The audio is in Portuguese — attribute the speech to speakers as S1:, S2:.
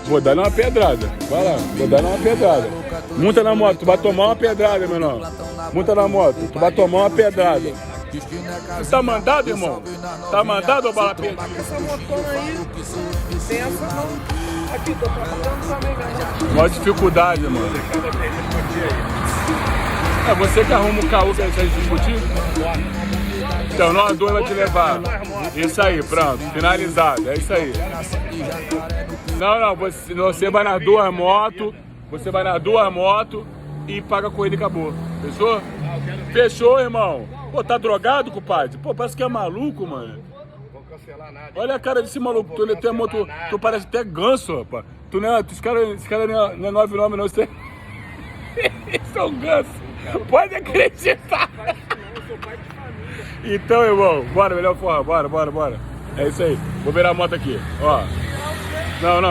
S1: Vou dar uma pedrada. Vai lá, vou dar uma pedrada. Monta na moto, tu vai tomar uma pedrada, meu irmão. Monta na moto, tu vai tomar uma pedrada. Você tá mandado, irmão? Tá mandado ou bala preta?
S2: Essa motona aí, tem essa não. Aqui, tô trabalhando também, galera.
S1: Maior dificuldade, mano. É você que arruma o caô que a gente discutir? Então, nós dois vai te levar. Isso aí, pronto. Finalizado. É isso aí. Não, você vai nas duas motos. Você vai nas duas motos e paga com ele e acabou. Fechou? Fechou, irmão. Pô, tá drogado, compadre? Pô, parece que é maluco, mano. Olha a cara desse maluco. Tu parece até ganso, rapaz. Esse cara não é 99, não. Você é um ganso. Pode acreditar. Então, irmão, bora, melhor forma. Bora. É isso aí. Vou virar a moto aqui, ó. Não.